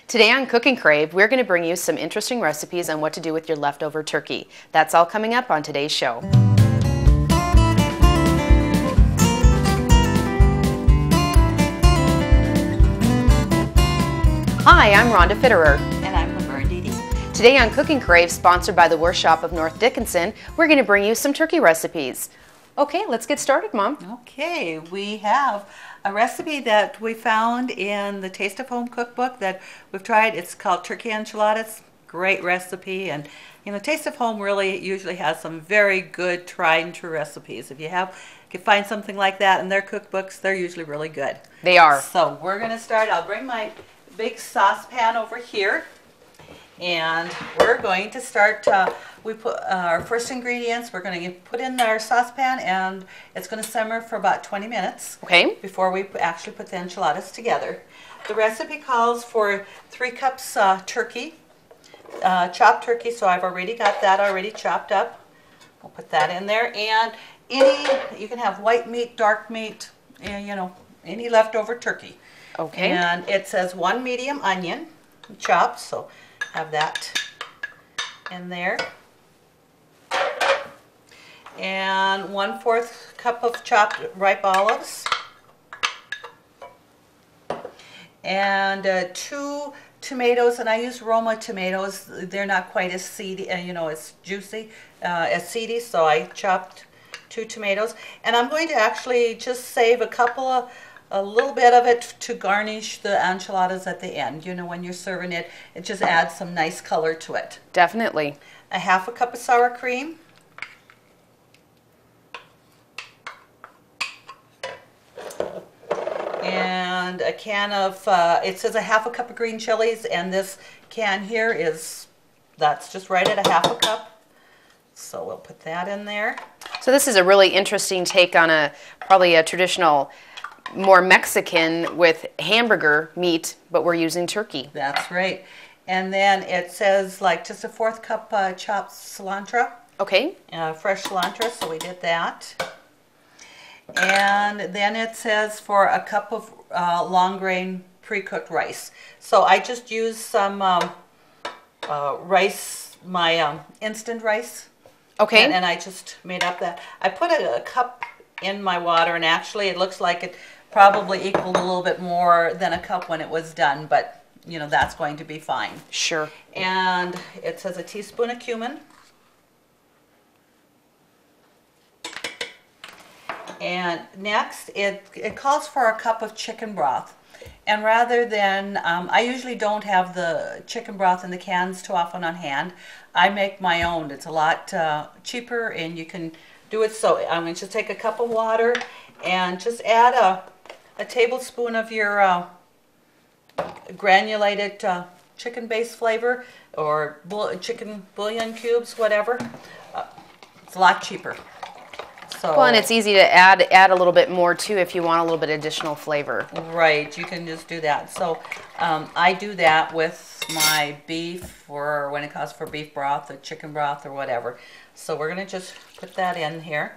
Today on Cooking Crave, we're going to bring you some interesting recipes on what to do with your leftover turkey. That's all coming up on today's show. Hi, I'm Rhonda Fitterer. And I'm Laverne. Today on Cooking Crave, sponsored by the Workshop of North Dickinson, we're going to bring you some turkey recipes. Okay, let's get started, Mom. Okay, we have a recipe that we found in the Taste of Home cookbook that we've tried. It's called turkey enchiladas. Great recipe, and Taste of Home really usually has some very good tried and true recipes. If you find something like that in their cookbooks, they're usually really good. They are. So we're going to start. I'll bring my big saucepan over here, and we're going to start. We put our first ingredients. We're going to put in our saucepan, and it's going to simmer for about 20 minutes. Okay. Before we actually put the enchiladas together. The recipe calls for 3 cups turkey, chopped turkey. So I've already got that already chopped up. We'll put that in there, and you can have white meat, dark meat, any leftover turkey. Okay. And it says 1 medium onion chopped, so have that in there. And 1/4 cup of chopped ripe olives. And 2 tomatoes, and I use Roma tomatoes. They're not quite as seedy, as juicy, as seedy, so I chopped 2 tomatoes. And I'm going to actually just save a little bit of it to garnish the enchiladas at the end. When you're serving it, it just adds some nice color to it. Definitely. 1/2 cup of sour cream. And a can of, it says 1/2 cup of green chilies, and this can here that's just right at 1/2 cup. So we'll put that in there. So this is a really interesting take on probably a traditional, more Mexican with hamburger meat, but we're using turkey. That's right. And then it says just a 1/4 cup chopped cilantro. Okay. Fresh cilantro, so we did that. And then it says for a cup of long grain pre-cooked rice. So I just used some rice, my instant rice. Okay. And I just made up that. I put a cup in my water, and actually it looks like it probably equaled a little bit more than a cup when it was done, but that's going to be fine. Sure. And it says a teaspoon of cumin. And next, it calls for a cup of chicken broth. And rather than, I usually don't have the chicken broth in the cans too often on hand. I make my own. It's a lot cheaper, and you can do it. So I'm going to just take a cup of water and just add a tablespoon of your granulated chicken base flavor, or chicken bouillon cubes, whatever. It's a lot cheaper. So, well, and it's easy to add a little bit more too if you want a little bit additional flavor. Right, you can just do that. So I do that with my beef, or when it calls for beef broth or chicken broth or whatever. So we're going to just put that in here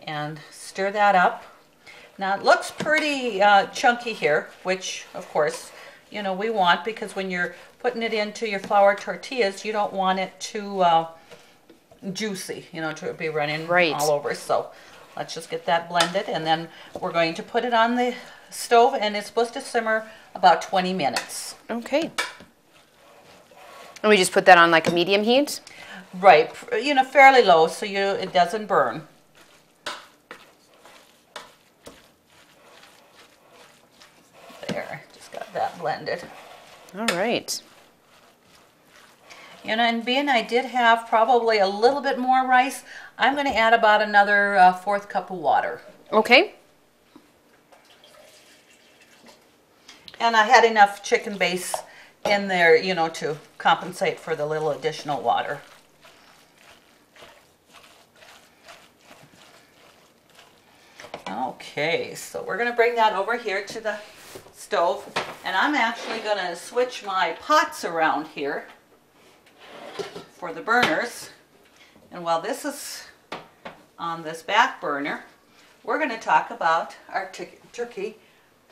and stir that up. Now it looks pretty chunky here, which of course we want, because when you're putting it into your flour tortillas, you don't want it too juicy, to be running all over. So let's just get that blended, and then we're going to put it on the stove, and it's supposed to simmer about 20 minutes. Okay. And we just put that on like a medium heat? Right, fairly low, so it doesn't burn. There, just got that blended. All right. And being I did have probably a little bit more rice, I'm going to add about another 1/4 cup of water. Okay. And I had enough chicken base in there, to compensate for the little additional water. Okay, so we're going to bring that over here to the stove, and I'm actually going to switch my pots around here for the burners. And while this is on this back burner, we're going to talk about our turkey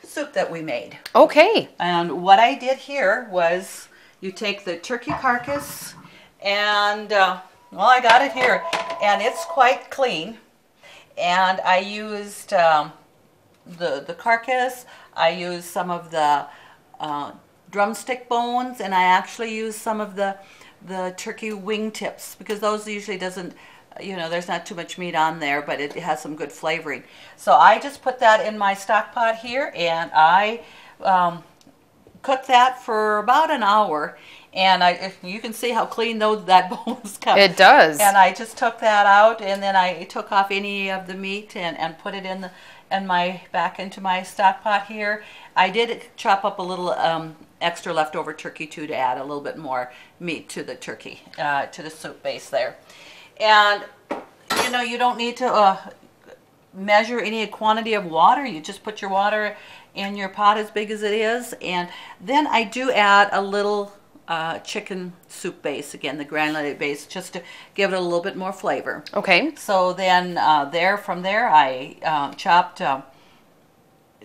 soup that we made. Okay. And what I did here was you take the turkey carcass and, well, I got it here, and it's quite clean. And I used the carcass, I used some of the drumstick bones, and I actually used some of the turkey wing tips, because those usually doesn't, you know, there's not too much meat on there, but it has some good flavoring. So I just put that in my stock pot here, and I cooked that for about an hour. And you can see how clean that bone is cut. It does. And I just took that out, and then I took off any of the meat and put it back into my stock pot here. I did chop up a little extra leftover turkey too, to add a little bit more meat to the turkey, to the soup base there. And you know, you don't need to measure any quantity of water. You just put your water in your pot as big as it is, and then I do add a little chicken soup base, again the granulated base, just to give it a little bit more flavor. Okay. So then from there I chopped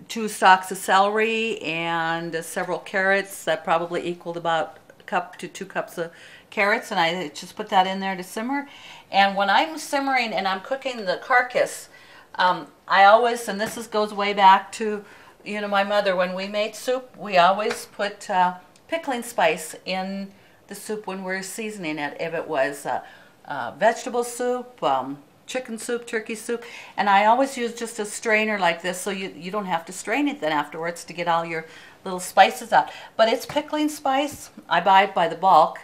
2 stalks of celery and several carrots that probably equaled about a cup to 2 cups of carrots, and I just put that in there to simmer. And when I'm simmering and I'm cooking the carcass, I always, and goes way back to, you know, my mother, when we made soup, we always put pickling spice in the soup when we're seasoning it. If it was vegetable soup, chicken soup, turkey soup, and I always use just a strainer like this, so you don't have to strain it then afterwards to get all your little spices out. But it's pickling spice. I buy it by the bulk,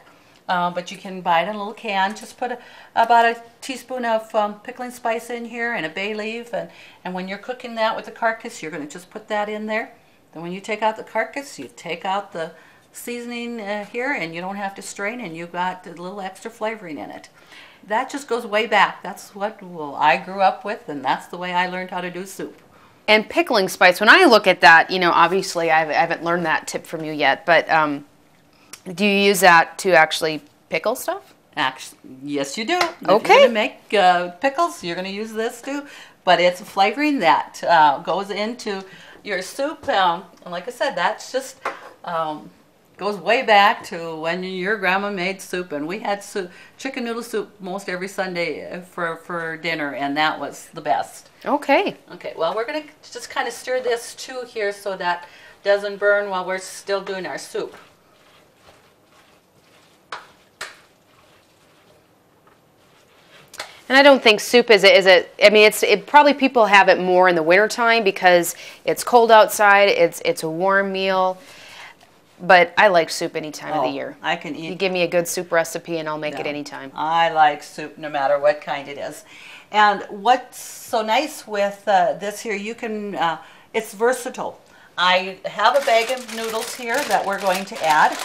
but you can buy it in a little can. Just put about a teaspoon of pickling spice in here and a bay leaf, and when you're cooking that with the carcass, you're going to just put that in there. Then when you take out the carcass, you take out the seasoning here, and you don't have to strain, and you've got a little extra flavoring in it. That just goes way back. That's what I grew up with, and that's the way I learned how to do soup. And pickling spice, when I look at that, you know, obviously I haven't learned that tip from you yet, but do you use that to actually pickle stuff? Actually, yes, you do. Okay. If you're going to make pickles, you're going to use this too, but it's a flavoring that goes into your soup. And like I said, that's just goes way back to when your grandma made soup, and we had chicken noodle soup most every Sunday for dinner, and that was the best. Okay. Okay, well, we're going to just kind of stir this too here so that doesn't burn while we're still doing our soup. And I don't think soup I mean, probably people have it more in the wintertime because it's cold outside, it's a warm meal. But I like soup any time of the year. I can eat. You give me a good soup recipe and I'll make it anytime. I like soup no matter what kind it is. And what's so nice with this here, you can, it's versatile. I have a bag of noodles here that we're going to add.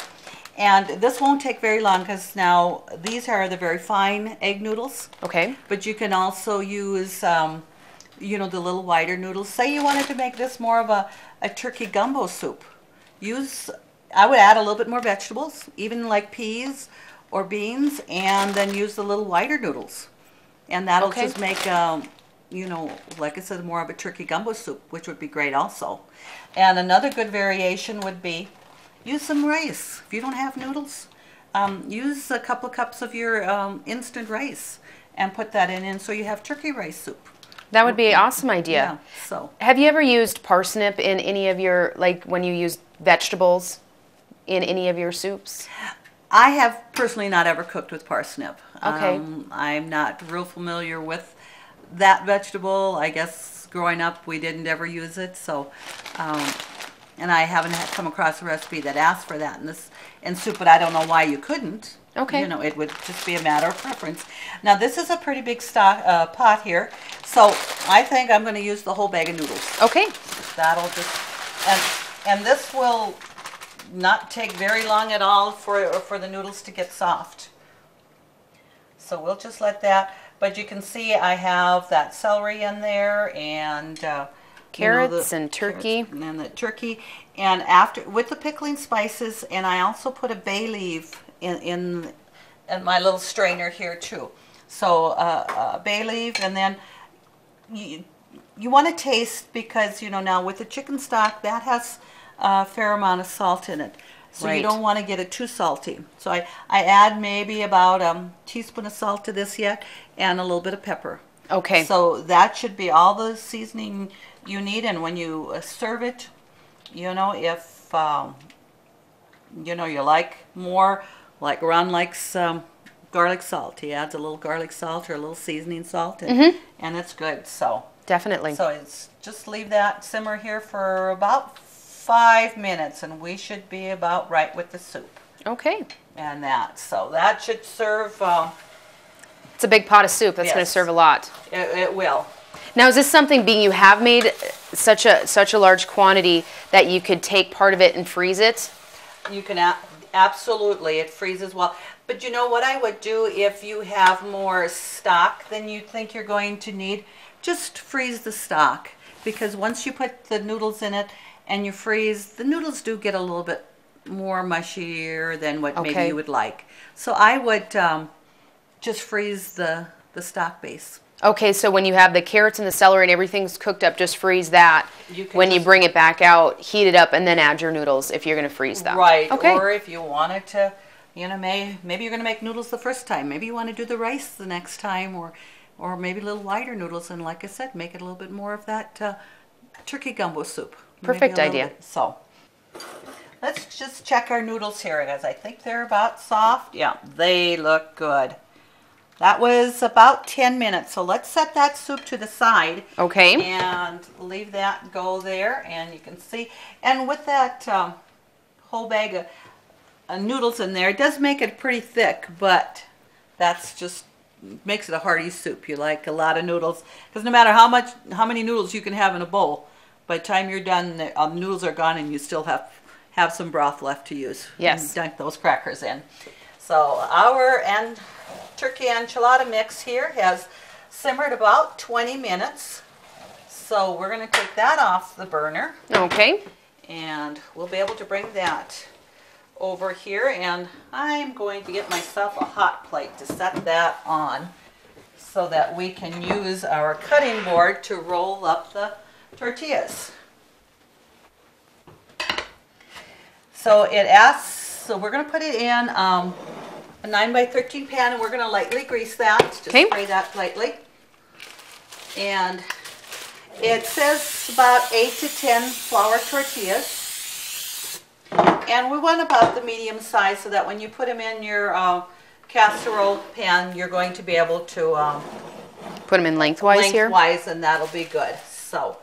And this won't take very long because now these are the very fine egg noodles. Okay. But you can also use, you know, the little wider noodles. Say you wanted to make this more of a turkey gumbo soup. I would add a little bit more vegetables, even like peas or beans, and then use the little wider noodles. And that'll just make, you know, like I said, more of a turkey gumbo soup, which would be great also. And another good variation would be use some rice. If you don't have noodles, use a couple of cups of your instant rice and put that in so you have turkey rice soup. That would be an awesome idea. Yeah, so. Have you ever used parsnip in any of your, like when you use vegetables in any of your soups? I have personally not ever cooked with parsnip. Okay. I'm not real familiar with that vegetable. I guess growing up we didn't ever use it, so and I haven't come across a recipe that asks for that in soup, but I don't know why you couldn't. Okay. You know, it would just be a matter of preference. Now this is a pretty big pot here, so I think I'm going to use the whole bag of noodles. Okay. That'll just, and this will not take very long at all for the noodles to get soft. So we'll just let that, but you can see I have that celery in there, and carrots and turkey. And the turkey. And after, with the pickling spices, and I also put a bay leaf in my little strainer here too. So bay leaf, and then you want to taste because, you know, now with the chicken stock, that has a fair amount of salt in it. So you Right. don't want to get it too salty. So I add maybe about a teaspoon of salt to this yet and a little bit of pepper. Okay. So that should be all the seasoning you need. And when you serve it, you know, if, you know, you like more, like Ron likes garlic salt. He adds a little garlic salt or a little seasoning salt, and, and it's good. So Definitely. so it's just leave that simmer here for about 5 minutes, and we should be about right with the soup Okay. and that. So that should serve. It's a big pot of soup. That's going to Yes. serve a lot. It will. Now, is this something, being you have made such a large quantity, that you could take part of it and freeze it? You can absolutely, it freezes well. But you know what I would do if you have more stock than you think you're going to need? Just freeze the stock, because once you put the noodles in it and you freeze, the noodles do get a little bit more mushier than what maybe Okay. you would like. So I would just freeze the stock base. Okay, so when you have the carrots and the celery and everything's cooked up, just freeze that. You can When you just- bring it back out, heat it up, and then add your noodles if you're going to freeze them. Right. Okay. Or if you wanted to, you know, maybe you're going to make noodles the first time. Maybe you want to do the rice the next time, or maybe a little lighter noodles. And like I said, make it a little bit more of that turkey gumbo soup. Maybe Perfect a little idea. bit. So let's just check our noodles here, guys. I think they're about soft. Yeah, they look good. That was about 10 minutes. So let's set that soup to the side. Okay. And leave that go there. And you can see, and with that whole bag of noodles in there, it does make it pretty thick, but that's just makes it a hearty soup. You like a lot of noodles, because no matter how many noodles you can have in a bowl, by the time you're done, the noodles are gone, and you still have some broth left to use. Yes. And dunk those crackers in. So our turkey enchilada mix here has simmered about 20 minutes. So we're going to take that off the burner, Okay. and we'll be able to bring that over here. And I'm going to get myself a hot plate to set that on so that we can use our cutting board to roll up the tortillas. So it asks, so we're going to put it in a 9x13 pan, and we're going to lightly grease that. Just Okay. spray that lightly. And it says about 8 to 10 flour tortillas. And we want about the medium size, so that when you put them in your casserole pan, you're going to be able to Put them in lengthwise here. lengthwise, and that'll be good. So,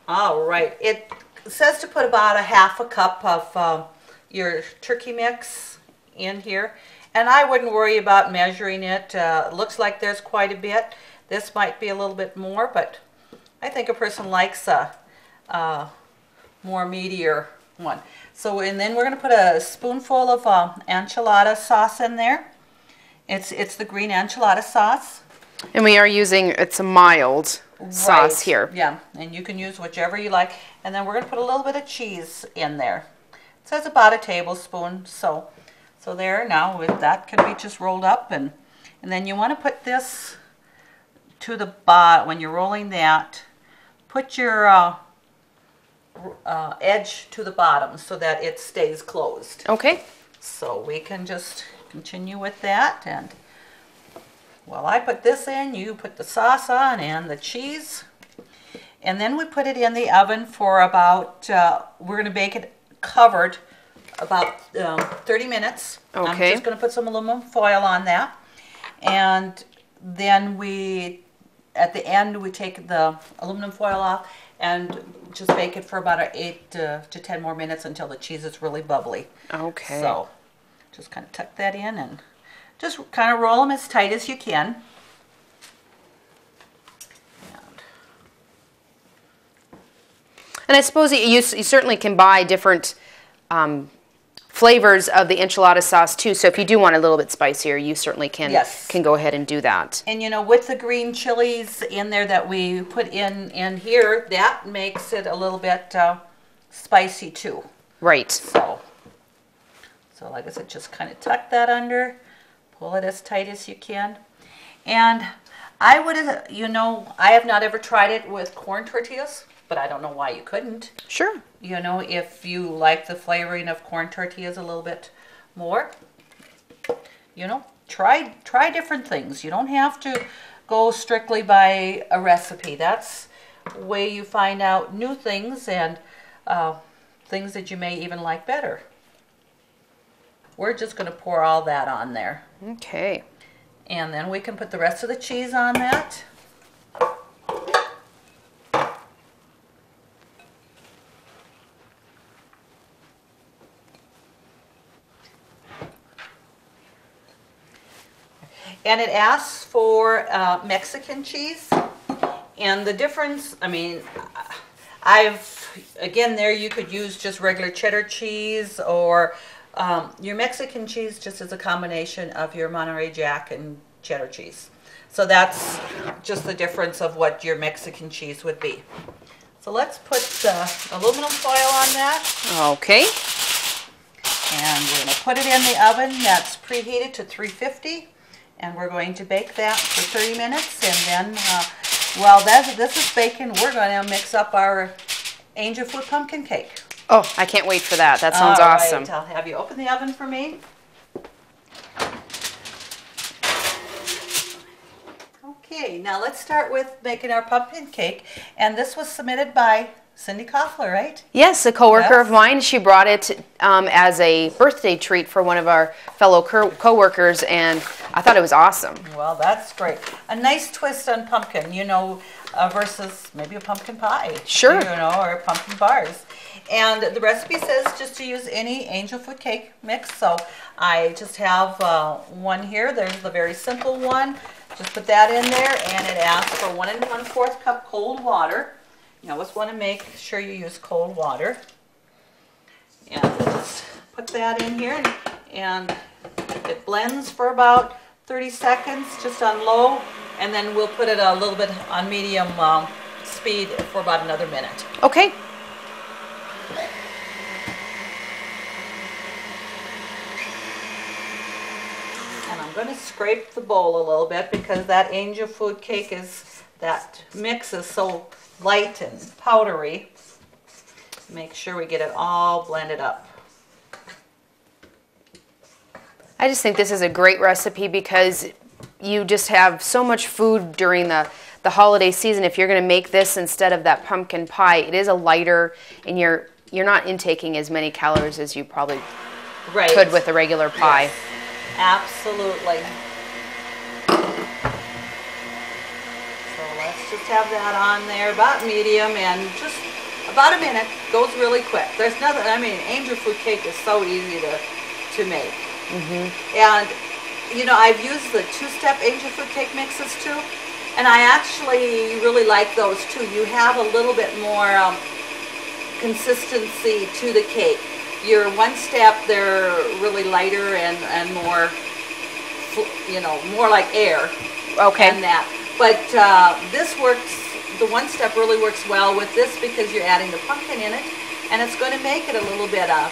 all right. It says to put about a half a cup of your turkey mix in here. And I wouldn't worry about measuring it. Looks like there's quite a bit. This might be a little bit more, but I think a person likes a more meatier one. So, and then we're going to put a spoonful of enchilada sauce in there. It's the green enchilada sauce. And we are using, it's a mild sauce Right. here. Yeah, and you can use whichever you like. And then we're going to put a little bit of cheese in there. It says about a tablespoon. So there, now with that can be just rolled up, and then you want to put this to the bottom. When you're rolling that, put your edge to the bottom so that it stays closed. Okay. So we can just continue with that, and while I put this in, you put the sauce on and the cheese. And then we put it in the oven for about, we're going to bake it covered about 30 minutes. Okay. I'm just going to put some aluminum foil on that. And then at the end, we take the aluminum foil off and just bake it for about 8 to 10 more minutes until the cheese is really bubbly. Okay. So just kind of tuck that in and just kind of roll them as tight as you can. And I suppose you certainly can buy different flavors of the enchilada sauce too. So if you do want a little bit spicier, you certainly can Yes. can go ahead and do that. And you know, with the green chilies in there that we put in here, that makes it a little bit spicy too. Right. So like I said, just kind of tuck that under, pull it as tight as you can. And I would have, you know, I have not ever tried it with corn tortillas, but I don't know why you couldn't. Sure. You know, if you like the flavoring of corn tortillas a little bit more, you know, try different things. You don't have to go strictly by a recipe. That's the way you find out new things and things that you may even like better. We're just going to pour all that on there. Okay. And then we can put the rest of the cheese on that. And it asks for Mexican cheese. And the difference, I mean, again, there you could use just regular cheddar cheese, or your Mexican cheese just is a combination of your Monterey Jack and cheddar cheese. So that's just the difference of what your Mexican cheese would be. So let's put aluminum foil on that. Okay. And we're going to put it in the oven that's preheated to 350. And we're going to bake that for 30 minutes. And then, while this is baking, we're going to mix up our angel food pumpkin cake. Oh, I can't wait for that. That sounds awesome. Right. I'll have you open the oven for me. Okay, now let's start with making our pumpkin cake. And this was submitted by Cindy Koffler, right? Yes, a coworker Yes. of mine. She brought it as a birthday treat for one of our fellow coworkers, and I thought it was awesome. Well, that's great. A nice twist on pumpkin, you know, versus maybe a pumpkin pie. Sure. You know, or pumpkin bars. And the recipe says just to use any angel food cake mix. So I just have one here. There's the very simple one. Just put that in there, and it asks for 1 1/4 cup cold water. You always want to make sure you use cold water. And just put that in here, and it blends for about 30 seconds, just on low, and then we'll put it a little bit on medium speed for about another minute. Okay. And I'm going to scrape the bowl a little bit because that angel food cake that mix is so light and powdery. Make sure we get it all blended up. I just think this is a great recipe because you just have so much food during the holiday season. If you're going to make this instead of that pumpkin pie, it is a lighter, and you're not intaking as many calories as you probably could with a regular pie. Yes, absolutely. So let's just have that on there, about medium, and just about a minute. Goes really quick. There's nothing. I mean, angel food cake is so easy to make. And you know, I've used the two-step angel food cake mixes too, and I actually really like those too. You have a little bit more consistency to the cake. Your one-step, they're really lighter and more, you know, more like air. Okay. And that. But this works. The one-step really works well with this because you're adding the pumpkin in it, and it's going to make it a little bit of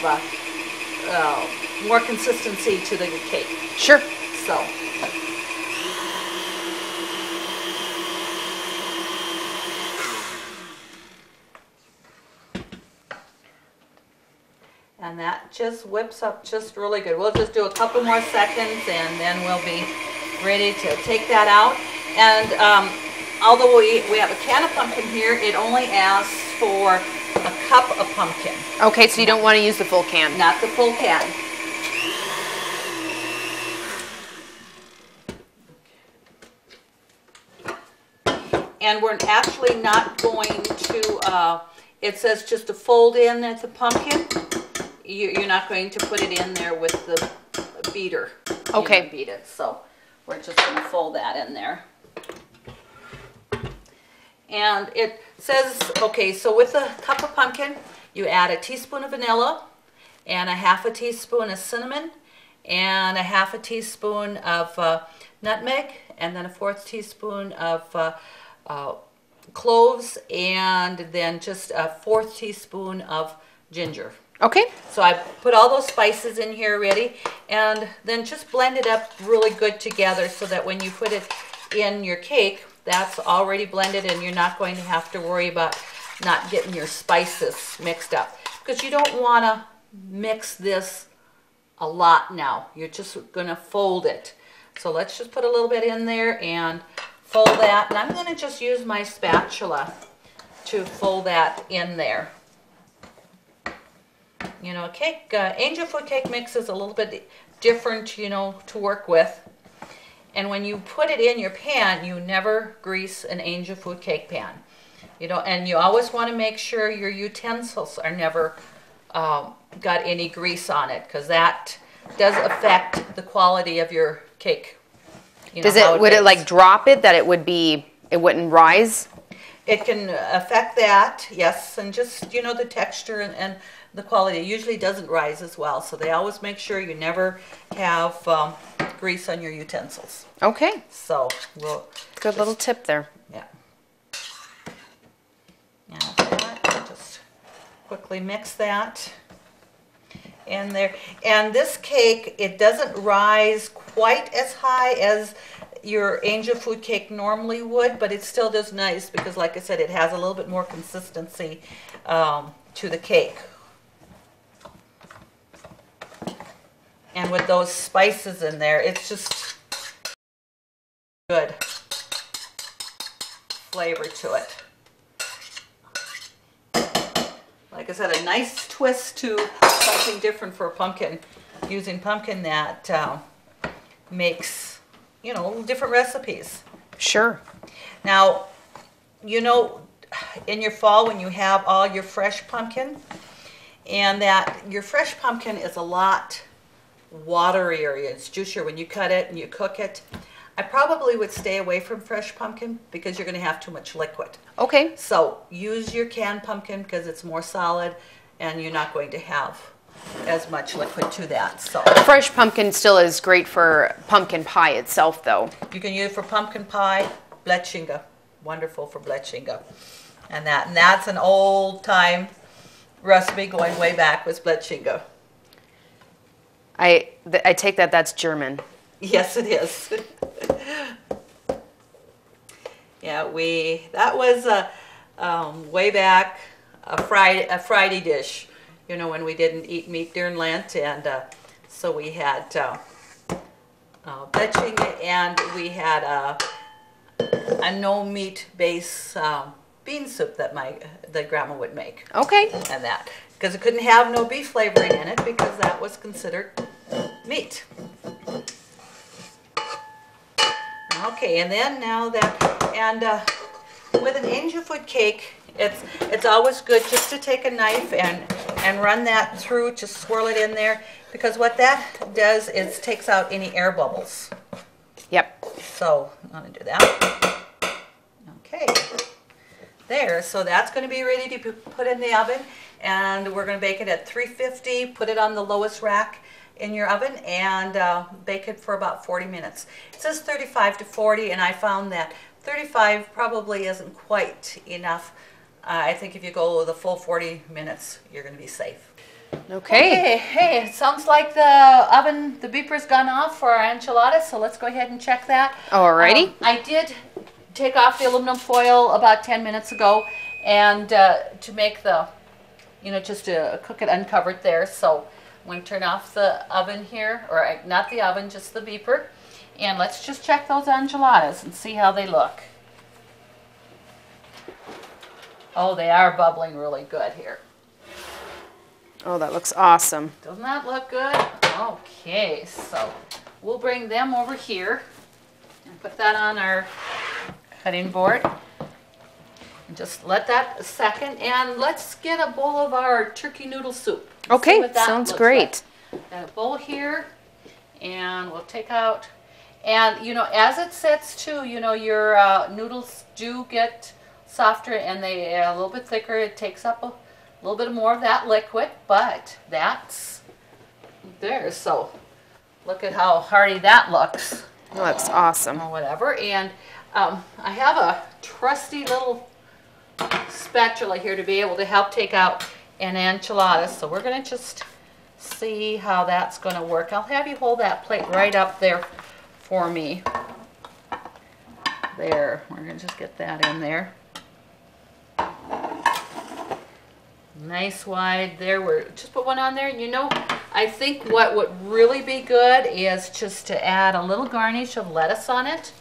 more consistency to the cake. Sure. So. And that just whips up just really good. We'll just do a couple more seconds, and then we'll be ready to take that out. And although we have a can of pumpkin here, it only asks for a cup of pumpkin. Okay, so you don't want to use the full can. Not the full can. And we're actually not going to, it says just to fold in at the pumpkin. You're not going to put it in there with the beater. Okay. Beat it. So we're just going to fold that in there. And it says, okay, so with a cup of pumpkin, you add a teaspoon of vanilla and a half a teaspoon of cinnamon and a half a teaspoon of nutmeg, and then a 1/4 teaspoon of cloves, and then just a 1/4 teaspoon of ginger. Okay. So I put all those spices in here already, and then just blend it up really good together so that when you put it in your cake, that's already blended, and you're not going to have to worry about not getting your spices mixed up. Because you don't want to mix this a lot now. You're just going to fold it. So let's just put a little bit in there and fold that. And I'm going to just use my spatula to fold that in there. You know, cake, angel food cake mix is a little bit different, you know, to work with. And when you put it in your pan, you never grease an angel food cake pan. You know, and you always want to make sure your utensils are never got any grease on it, because that does affect the quality of your cake. You know, would it like drop it, that it wouldn't rise? It can affect that, yes, and just, you know, the texture and the quality. It usually doesn't rise as well, so they always make sure you never have grease on your utensils. Okay. So good little tip there. Yeah. Now just quickly mix that in there. And this cake, it doesn't rise quite as high as your angel food cake normally would, but it still does nice because, like I said, it has a little bit more consistency to the cake. And with those spices in there, it's just good flavor to it. Like I said, a nice twist to something different for a pumpkin, using pumpkin that makes, you know, different recipes. Sure. Now, you know, in your fall when you have all your fresh pumpkin, and that your fresh pumpkin is a lot waterier, it's juicier when you cut it and you cook it. I probably would stay away from fresh pumpkin because you're going to have too much liquid. Okay. So use your canned pumpkin because it's more solid and you're not going to have as much liquid to that. So fresh pumpkin still is great for pumpkin pie itself, though. You can use it for pumpkin pie, bletchinga. Wonderful for bletchinga. And that's an old time recipe going way back with bletchinga. I take that that's German. Yes, it is. Yeah, that was way back a Friday dish, you know, when we didn't eat meat during Lent, and so we had bletchinga, and we had a no meat base bean soup that Grandma would make. Okay. And that, because it couldn't have no beef flavoring in it because that was considered meat. Okay, and then now that, and with an angel food cake, it's always good just to take a knife and run that through, just swirl it in there, because what that does is takes out any air bubbles. Yep. So I'm going to do that. Okay. There, so that's going to be ready to be put in the oven, and we're going to bake it at 350, put it on the lowest rack in your oven, and bake it for about 40 minutes. It says 35 to 40, and I found that 35 probably isn't quite enough. I think if you go the full 40 minutes, you're going to be safe. Okay. Hey, it sounds like the beeper's gone off for our enchiladas, so let's go ahead and check that. Alrighty. I did take off the aluminum foil about 10 minutes ago, and to make the, you know, just to cook it uncovered there. So I'm going to turn off the oven here, or not the oven, just the beeper. And let's just check those enchiladas and see how they look. Oh, they are bubbling really good here. Oh, that looks awesome. Doesn't that look good? Okay, so we'll bring them over here and put that on our cutting board. And just let that second, and let's get a bowl of our turkey noodle soup. Okay, sounds great. Like. Got a bowl here, and we'll take out, and you know, as it sets too, you know, your noodles do get softer and they are a little bit thicker. It takes up a little bit more of that liquid, but that's there. So look at how hearty that looks. That looks awesome. Or whatever, and I have a trusty little spatula here to be able to help take out an enchilada. So we're going to just see how that's going to work. I'll have you hold that plate right up there for me. There, we're gonna just get that in there. Nice wide there. We're just put one on there. You know, I think what would really be good is just to add a little garnish of lettuce on it.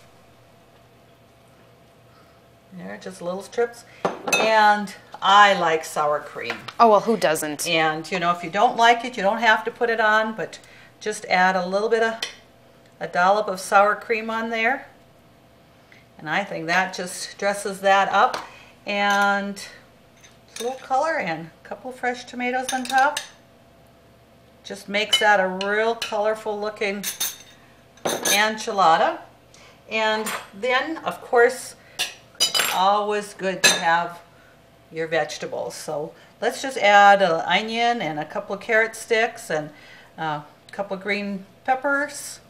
There, just little strips. And I like sour cream. Oh, well, who doesn't? And, you know, if you don't like it, you don't have to put it on, but just add a little bit of a dollop of sour cream on there. And I think that just dresses that up. And a little color and a couple fresh tomatoes on top. Just makes that a real colorful looking enchilada. And then, of course, it's always good to have your vegetables. So let's just add an onion and a couple of carrot sticks and a couple of green peppers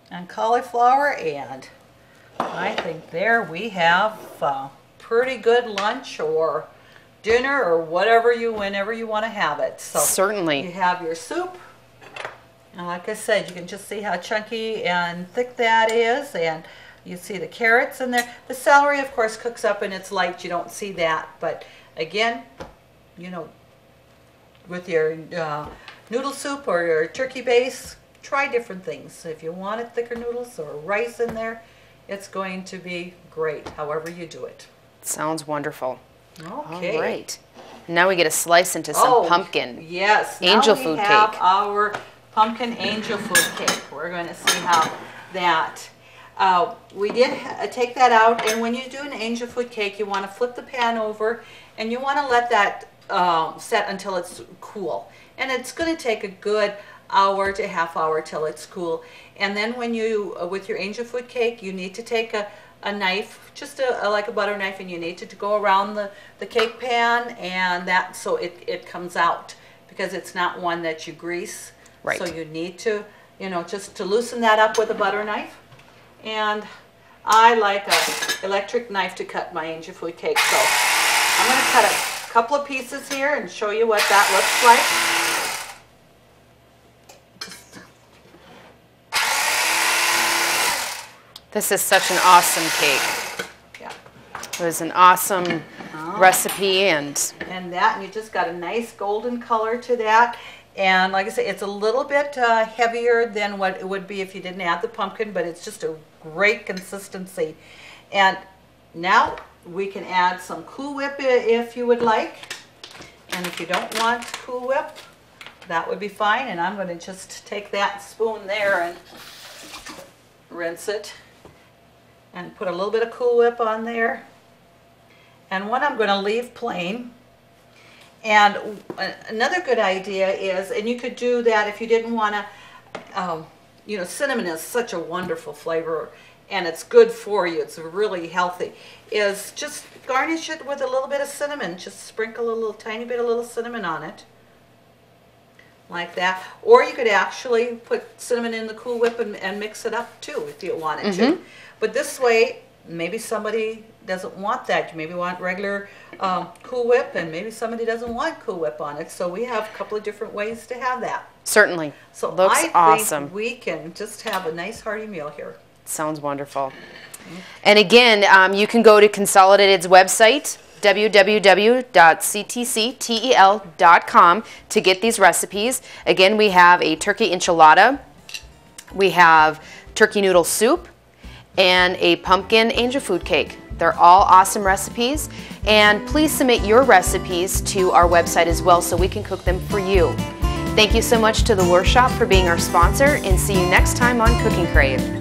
and cauliflower, and I think there we have a pretty good lunch or dinner or whatever whenever you want to have it. So certainly. You have your soup, and like I said, you can just see how chunky and thick that is, and you see the carrots in there. The celery, of course, cooks up and it's light. You don't see that. But again, you know, with your noodle soup or your turkey base, try different things. If you wanted thicker noodles or rice in there, it's going to be great, however you do it. Sounds wonderful. Okay. All right. Now we get a slice into some pumpkin. Yes. Angel now food we have cake. Our pumpkin angel food cake. We're going to see how that... we did take that out, and when you do an angel food cake, you want to flip the pan over, and you want to let that set until it's cool. And it's going to take a good hour to half hour till it's cool. And then when you, with your angel food cake, you need to take a knife, just like a butter knife, and you need to go around the cake pan, and that so it comes out, because it's not one that you grease. Right. So you need to, you know, just to loosen that up with a butter knife. And I like an electric knife to cut my angel food cake. So I'm going to cut a couple of pieces here and show you what that looks like. This is such an awesome cake. Yeah. It was an awesome recipe, and that, and you just got a nice golden color to that. And like I say, it's a little bit heavier than what it would be if you didn't add the pumpkin, but it's just a great consistency. And now we can add some Cool Whip if you would like. And if you don't want Cool Whip, that would be fine. And I'm going to just take that spoon there and rinse it and put a little bit of Cool Whip on there. And one I'm going to leave plain. And another good idea is, and you could do that if you didn't want to, you know, cinnamon is such a wonderful flavor, and it's good for you. It's really healthy. Is just garnish it with a little bit of cinnamon. Just sprinkle a little tiny bit of little cinnamon on it, like that. Or you could actually put cinnamon in the Cool Whip and mix it up too if you wanted to. But this way, maybe somebody doesn't want that. You maybe want regular Cool Whip, and maybe somebody doesn't want Cool Whip on it. So we have a couple of different ways to have that. certainly. So Looks I awesome. think we can just have a nice hearty meal here. Sounds wonderful. And again, you can go to Consolidated's website, www.ctctel.com, to get these recipes. Again, we have a turkey enchilada, we have turkey noodle soup, and a pumpkin angel food cake. They're all awesome recipes, and please submit your recipes to our website as well so we can cook them for you. Thank you so much to the Workshop for being our sponsor, and see you next time on Cooking Crave.